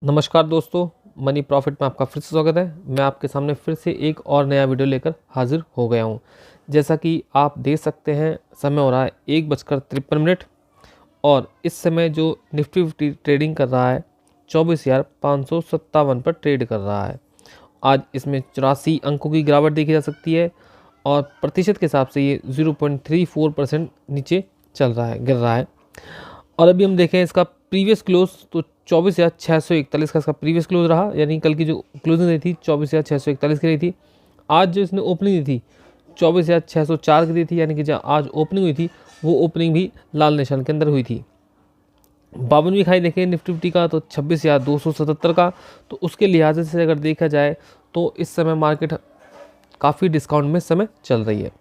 नमस्कार दोस्तों, money profit में आपका फिर से स्वागत है। मैं आपके सामने फिर से एक और नया वीडियो लेकर हाजिर हो गया हूं। जैसा कि आप देख सकते हैं, समय हो रहा है 1:53 और इस समय जो निफ्टी 50 ट्रेडिंग कर रहा है 24,557 पर ट्रेड कर रहा है। आज इसमें 84 अंकों की गिरावट देखी जा सकती है और प्रतिशत के हिसाब से ये 0.34% नीचे चल रहा है, गिर रहा है। और अभी हम देखें इसका प्रीवियस क्लोज तो 24,641 का इसका प्रीवियस क्लोज रहा, यानी कल की जो क्लोजिंग रही थी 24,641 की रही थी। आज जो इसने ओपनिंग दी थी 24,604 की दी थी, यानी कि जो आज ओपनिंग हुई थी वो ओपनिंग भी लाल निशान के अंदर हुई थी। 52वीं खाई देखें निफ्टी 50 का तो 26,277 का, तो उसके लिहाज से अगर देखा जाए तो इस समय मार्केट काफ़ी डिस्काउंट में समय चल रही है।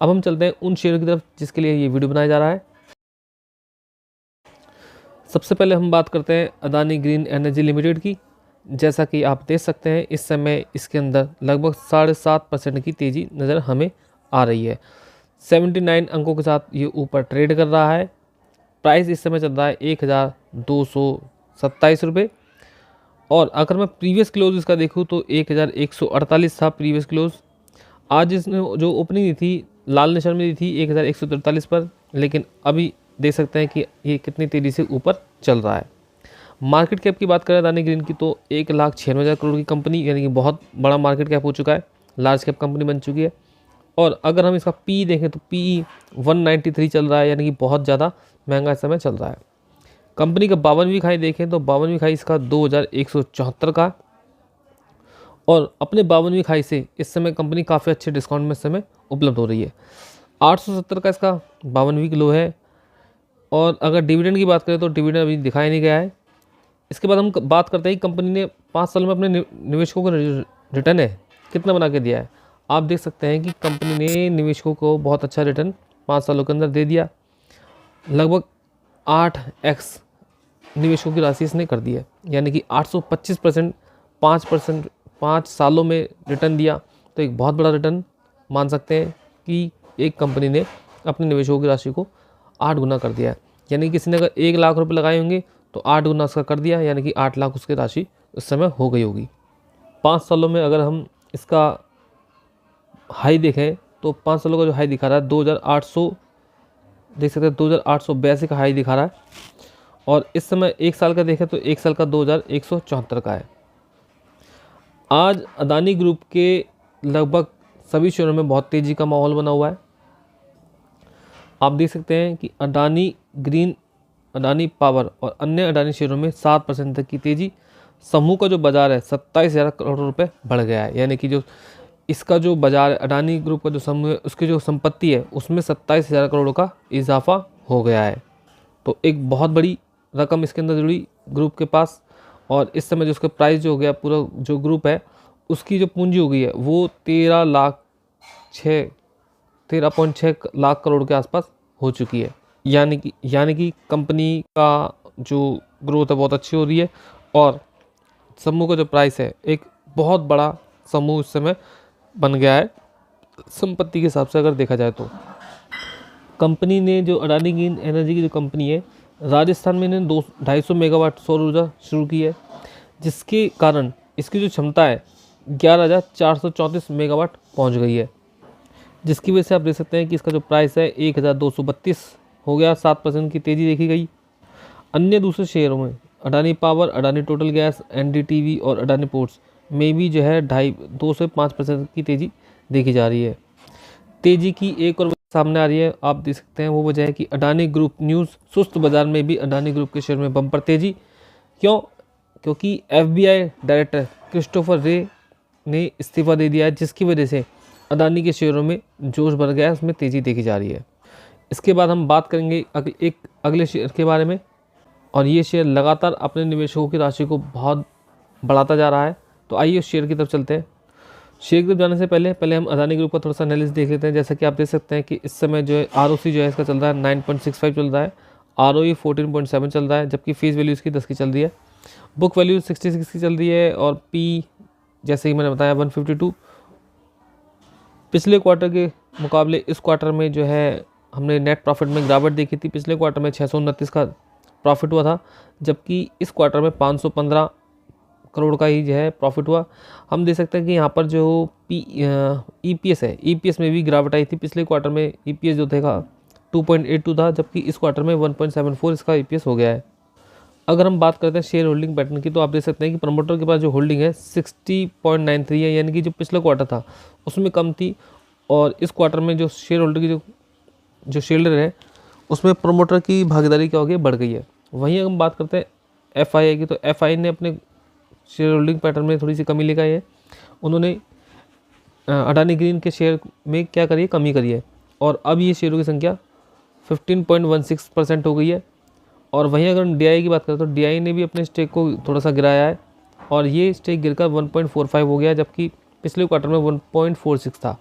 अब हम चलते हैं उन शेयरों की तरफ जिसके लिए ये वीडियो बनाया जा रहा है। सबसे पहले हम बात करते हैं अदानी ग्रीन एनर्जी लिमिटेड की। जैसा कि आप देख सकते हैं इस समय इसके अंदर लगभग 7.5% की तेज़ी नज़र हमें आ रही है। 79 अंकों के साथ ये ऊपर ट्रेड कर रहा है। प्राइस इस समय चल रहा है 1,227 रुपये। और अगर मैं प्रीवियस क्लोज इसका देखूँ तो 1,148 था प्रीवियस क्लोज। आज इसने जो ओपनिंग दी थी लाल निशान में दी थी 1,143 पर, लेकिन अभी देख सकते हैं कि ये कितनी तेज़ी से ऊपर चल रहा है। मार्केट कैप की बात करें अदानी ग्रीन की तो 1,96,000 करोड़ की कंपनी, यानी कि बहुत बड़ा मार्केट कैप हो चुका है, लार्ज कैप कंपनी बन चुकी है। और अगर हम इसका पी देखें तो पी 193 चल रहा है, यानी कि बहुत ज़्यादा महंगा इस समय चल रहा है। कंपनी का 52वीं खाई देखें तो 52वीं खाई इसका 2,174 का, और अपने 52वीं खाई से इस समय कंपनी काफ़ी अच्छे डिस्काउंट में इस समय उपलब्ध हो रही है। 870 का इसका 52वीं लो है। और अगर डिविडेंड की बात करें तो डिविडेंड अभी दिखाई नहीं गया है। इसके बाद हम बात करते हैं कि कंपनी ने 5 साल में अपने निवेशकों को रिटर्न है कितना बना के दिया है। आप देख सकते हैं कि कंपनी ने निवेशकों को बहुत अच्छा रिटर्न 5 सालों के अंदर दे दिया। लगभग 8x निवेशकों की राशि इसने कर दी है, यानी कि 825% 5% 5 सालों में रिटर्न दिया। तो एक बहुत बड़ा रिटर्न मान सकते हैं कि एक कंपनी ने अपने निवेशकों की राशि को 8 गुना कर दिया है। यानी किसी ने अगर 1 लाख रुपए लगाए होंगे तो 8 गुना उसका कर दिया, यानी कि 8 लाख उसकी राशि उस समय हो गई होगी। 5 सालों में अगर हम इसका हाई देखें तो 5 सालों का जो हाई दिखा रहा है 2,800, देख सकते हैं 2,882 का हाई दिखा रहा है। और इस समय 1 साल का देखें तो 1 साल का 2,174 का है। आज अदानी ग्रुप के लगभग सभी शेयरों में बहुत तेज़ी का माहौल बना हुआ है। आप देख सकते हैं कि अडानी ग्रीन, अडानी पावर और अन्य अडानी शेयरों में 7% तक की तेज़ी। समूह का जो बाजार है 27,000 करोड़ रुपए बढ़ गया है, यानी कि जो इसका जो बाजार है अडानी ग्रुप का जो समूह है उसकी जो संपत्ति है उसमें 27,000 करोड़ का इजाफा हो गया है। तो एक बहुत बड़ी रकम इसके अंदर जुड़ी ग्रुप के पास। और इस समय जो उसका प्राइस जो हो गया, पूरा जो ग्रुप है उसकी जो पूंजी हो गई है वो 13.6 लाख करोड़ के आसपास हो चुकी है। यानी कि कंपनी का जो ग्रोथ है बहुत अच्छी हो रही है। और समूह का जो प्राइस है एक बहुत बड़ा समूह इस समय बन गया है संपत्ति के हिसाब से अगर देखा जाए तो। कंपनी ने जो अडानी ग्रीन एनर्जी की जो कंपनी है राजस्थान में इन्होंने 250 मेगावाट सौर ऊर्जा शुरू की है, जिसके कारण इसकी जो क्षमता है 11,434 मेगावाट पहुंच गई है, जिसकी वजह से आप देख सकते हैं कि इसका जो प्राइस है 1,232 हो गया, 7% की तेज़ी देखी गई। अन्य दूसरे शेयरों में Adani power, Adani total gas, NDTV और अडानी पोर्ट्स में भी जो है 2.5 से 5% की तेज़ी देखी जा रही है। तेज़ी की एक और वजह सामने आ रही है, आप देख सकते हैं, वो वजह है कि अडानी ग्रुप न्यूज़ सुस्त बाजार में भी अडानी ग्रुप के शेयर में बम्पर तेज़ी। क्यों? क्योंकि एफबीआई डायरेक्टर क्रिस्टोफर रे ने इस्तीफा दे दिया है, जिसकी वजह से अडानी के शेयरों में जोश बढ़ गया है, उसमें तेज़ी देखी जा रही है। इसके बाद हम बात करेंगे अगले शेयर के बारे में, और ये शेयर लगातार अपने निवेशकों की राशि को बहुत बढ़ाता जा रहा है। तो आइए उस शेयर की तरफ चलते हैं। शेयर की तरफ जाने से पहले हम अडानी ग्रुप का थोड़ा सा एनालिसिस देख लेते हैं। जैसा कि आप देख सकते हैं कि इस समय जो है आरओसी जो है इसका चल रहा है 9.65 चल रहा है, आरओई 14.7 चल रहा है, जबकि फेस वैल्यू इसकी 10 की चल रही है, बुक वैल्यू 66 की चल रही है, और पी जैसे कि मैंने बताया 152। पिछले क्वार्टर के मुकाबले इस क्वार्टर में जो है हमने नेट प्रॉफिट में गिरावट देखी थी। पिछले क्वार्टर में 629 का प्रॉफिट हुआ था, जबकि इस क्वार्टर में 515 करोड़ का ही जो है प्रॉफिट हुआ। हम देख सकते हैं कि यहाँ पर जो EPS है, EPS में भी गिरावट आई थी। पिछले क्वार्टर में EPS जो था 2.82 था, जबकि इस क्वार्टर में 1.74 इसका EPS हो गया है। अगर हम बात करते हैं शेयर होल्डिंग पैटर्न की, तो आप देख सकते हैं कि प्रमोटर के पास जो होल्डिंग है 60.93 है, यानी कि जो पिछला क्वार्टर था उसमें कम थी, और इस क्वार्टर में जो शेयर होल्डर की जो शेयर है उसमें प्रमोटर की भागीदारी क्या हो गई, बढ़ गई है। वहीं अगर हम बात करते हैं FII की, तो FII ने अपने शेयर होल्डिंग पैटर्न में थोड़ी सी कमी लेकर आई है। उन्होंने अडानी ग्रीन के शेयर में क्या करी है, कमी करी है, और अब ये शेयरों की संख्या 15.16% हो गई है। और वहीं अगर हम DI की बात करें तो DI ने भी अपने स्टेक को थोड़ा सा गिराया है, और ये स्टेक गिरकर 1.45 हो गया, जबकि पिछले क्वार्टर में 1.46 था।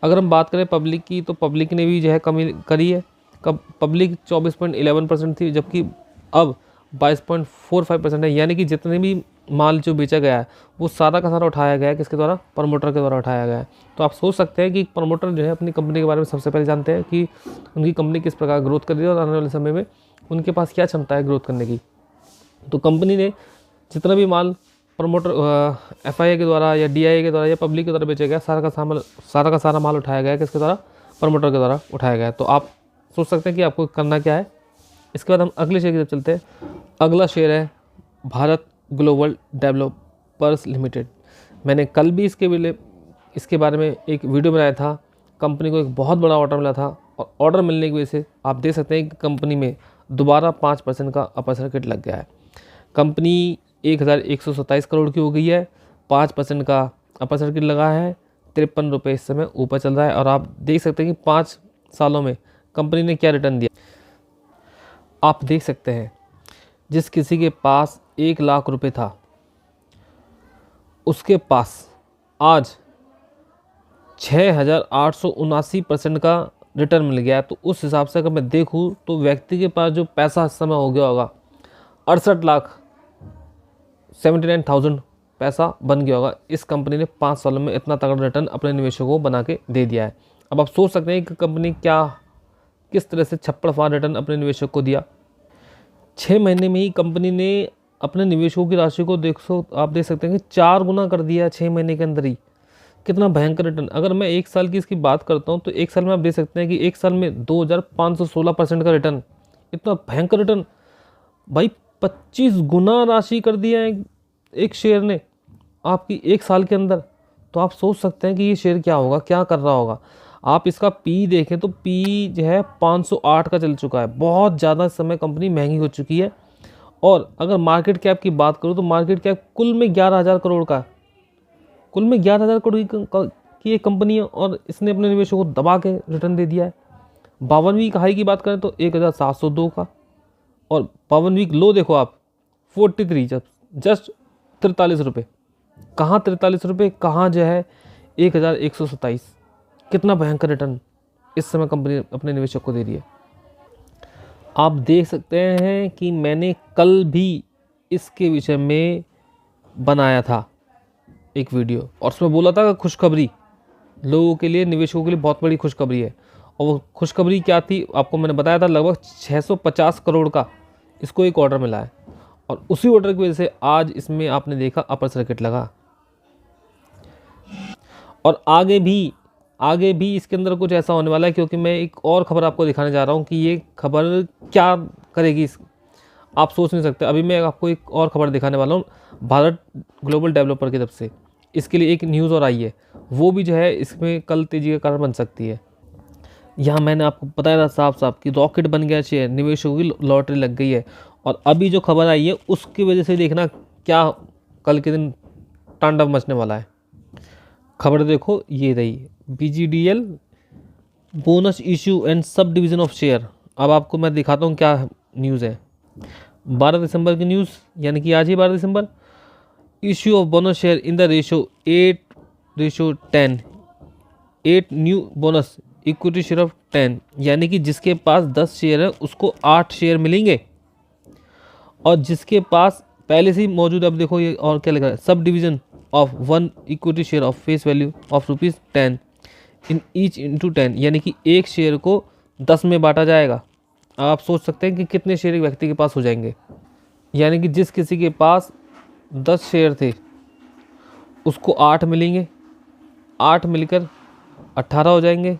अगर हम बात करें पब्लिक की, तो पब्लिक ने भी जो है कमी करी है। पब्लिक 24.11% थी, जबकि अब 22.45% है, यानी कि जितने भी माल जो बेचा गया है वो सारा का सारा उठाया गया है, किसके द्वारा, प्रमोटर के द्वारा उठाया गया है। तो आप सोच सकते हैं कि प्रमोटर जो है अपनी कंपनी के बारे में सबसे पहले जानते हैं कि उनकी कंपनी किस प्रकार ग्रोथ कर रही है और आने वाले समय में उनके पास क्या क्षमता है ग्रोथ करने की। तो कंपनी ने जितना भी माल प्रमोटर FII के द्वारा या DI के द्वारा या पब्लिक के द्वारा बेचा गया, सारा का सारा माल उठाया गया है, किसके द्वारा, प्रमोटर के द्वारा उठाया गया है। तो आप सोच सकते हैं कि आपको करना क्या है। इसके बाद हम अगले शेयर की तरफ चलते हैं। अगला शेयर है भारत ग्लोबल डेवलपर्स लिमिटेड। मैंने कल भी इसके बारे में एक वीडियो बनाया था। कंपनी को एक बहुत बड़ा ऑर्डर मिला था, और ऑर्डर मिलने की वजह से आप देख सकते हैं कि कंपनी में दोबारा 5% का अपर सर्किट लग गया है। कंपनी 1127 करोड़ की हो गई है, 5% का अपर सर्किट लगा है, 53 रुपये इस समय ऊपर चल रहा है। और आप देख सकते हैं कि 5 सालों में कंपनी ने क्या रिटर्न दिया। आप देख सकते हैं जिस किसी के पास 1 लाख रुपए था, उसके पास आज 6,879% का रिटर्न मिल गया है। तो उस हिसाब से अगर मैं देखूं तो व्यक्ति के पास जो पैसा इस समय हो गया होगा 68,79,000 पैसा बन गया होगा। इस कंपनी ने 5 सालों में इतना तगड़ा रिटर्न अपने निवेशकों को बना के दे दिया है। अब आप सोच सकते हैं कि कंपनी किस तरह से छप्पड़ फाड़ रिटर्न अपने निवेशक को दिया। 6 महीने में ही कंपनी ने अपने निवेशकों की राशि को आप देख सकते हैं कि 4 गुना कर दिया 6 महीने के अंदर ही। कितना भयंकर रिटर्न। अगर मैं 1 साल की इसकी बात करता हूँ तो 1 साल में आप देख सकते हैं कि 1 साल में 2516% का रिटर्न। इतना भयंकर रिटर्न भाई, 25 गुना राशि कर दिया है एक शेयर ने आपकी 1 साल के अंदर। तो आप सोच सकते हैं कि ये शेयर क्या होगा, क्या कर रहा होगा। आप इसका पी देखें तो पी जो है 508 का चल चुका है। बहुत ज़्यादा इस समय कंपनी महंगी हो चुकी है। और अगर मार्केट कैप की बात करूँ तो मार्केट कैप कुल में 11,000 करोड़ का, कुल में 11,000 करोड़ की एक कंपनी है, और इसने अपने निवेशों को दबा के रिटर्न दे दिया है। 52 वीक हाई की बात करें तो 1,702 का, और 52 वीक लो देखो आप 43, जस्ट 43 रुपये। कहाँ 43 रुपये, कहाँ जो है 1,127। कितना भयंकर रिटर्न इस समय कंपनी अपने निवेशक को दे रही है। आप देख सकते हैं कि मैंने कल भी इसके विषय में बनाया था एक वीडियो, और उसमें बोला था कि खुशखबरी लोगों के लिए, निवेशकों के लिए बहुत बड़ी खुशखबरी है। और वो खुशखबरी क्या थी आपको मैंने बताया था, लगभग 650 करोड़ का इसको एक ऑर्डर मिला है, और उसी ऑर्डर की वजह से आज इसमें आपने देखा अपर सर्किट लगा। और आगे भी इसके अंदर कुछ ऐसा होने वाला है, क्योंकि मैं एक और खबर आपको दिखाने जा रहा हूँ कि ये खबर क्या करेगी आप सोच नहीं सकते। अभी मैं आपको एक और खबर दिखाने वाला हूँ भारत ग्लोबल डेवलपर की तरफ से। इसके लिए एक न्यूज़ और आई है, वो भी जो है इसमें कल तेजी का कारण बन सकती है। यहाँ मैंने आपको बताया था साफ साफ कि रॉकेट बन गया शेयर, निवेशकों की लॉटरी लग गई है। और अभी जो खबर आई है उसकी वजह से देखना क्या कल के दिन तांडव मचने वाला है। खबर देखो, ये रही BGDL bonus issue and sub division of share. अब आपको मैं दिखाता हूँ क्या न्यूज़ है। 12 दिसंबर की न्यूज़, यानी कि आज ही 12 दिसंबर। Issue of bonus share in the ratio 8:10, 8 new bonus equity share of 10, यानी कि जिसके पास 10 शेयर है उसको 8 शेयर मिलेंगे, और जिसके पास पहले से ही मौजूद, अब देखो ये और क्या लिखा है, sub division of 1 equity share of face value of ₹10 in each into 10, यानी कि एक शेयर को 10 में बांटा जाएगा। आप सोच सकते हैं कि कितने शेयर एक व्यक्ति के पास हो जाएंगे। यानी कि जिस किसी के पास 10 शेयर थे उसको 8 मिलेंगे, 8 मिलकर 18 हो जाएंगे,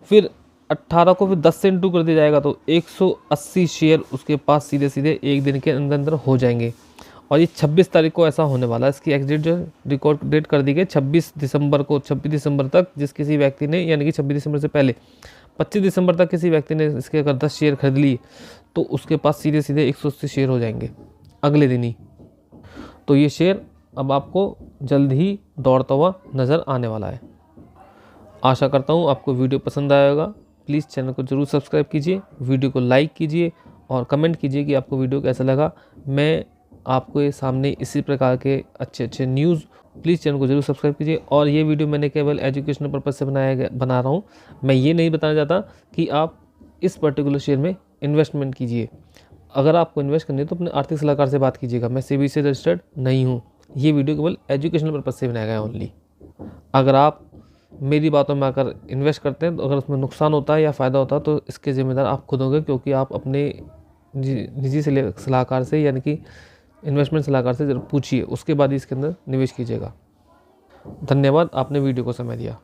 फिर 18 को फिर 10 से इंटू कर दिया जाएगा तो 180 शेयर उसके पास सीधे सीधे एक दिन के अंदर अंदर हो जाएंगे। और ये 26 तारीख को ऐसा होने वाला है। इसकी एग्जिट जो रिकॉर्ड डेट कर दी गई 26 दिसंबर को। 26 दिसंबर तक जिस किसी व्यक्ति ने, यानी कि 26 दिसंबर से पहले 25 दिसंबर तक किसी व्यक्ति ने इसके अगर 10 शेयर खरीद लिए तो उसके पास सीधे सीधे 180 शेयर हो जाएंगे अगले दिन ही। तो ये शेयर अब आपको जल्द ही दौड़ता हुआ नज़र आने वाला है। आशा करता हूँ आपको वीडियो पसंद आया होगा। प्लीज़ चैनल को ज़रूर सब्सक्राइब कीजिए, वीडियो को लाइक कीजिए और कमेंट कीजिए कि आपको वीडियो कैसा लगा। मैं आपको ये सामने इसी प्रकार के अच्छे अच्छे न्यूज़, प्लीज़ चैनल को ज़रूर सब्सक्राइब कीजिए। और ये वीडियो मैंने केवल एजुकेशनल पर्पज़ से बना रहा हूँ। मैं ये नहीं बताना चाहता कि आप इस पर्टिकुलर शेयर में इन्वेस्टमेंट कीजिए। अगर आपको इन्वेस्ट करनी है तो अपने आर्थिक सलाहकार से बात कीजिएगा। मैं सेबी से रजिस्टर्ड नहीं हूँ। ये वीडियो केवल एजुकेशनल पर्पज़ से बनाया गया है ओनली। अगर आप मेरी बातों में आकर इन्वेस्ट करते हैं तो अगर उसमें नुकसान होता है या फ़ायदा होता है तो इसके ज़िम्मेदार आप खुद होंगे, क्योंकि आप अपने निजी सलाहकार से, यानी कि इन्वेस्टमेंट सलाहकार से जरूर पूछिए, उसके बाद ही इसके अंदर निवेश कीजिएगा। धन्यवाद, आपने वीडियो को समय दिया।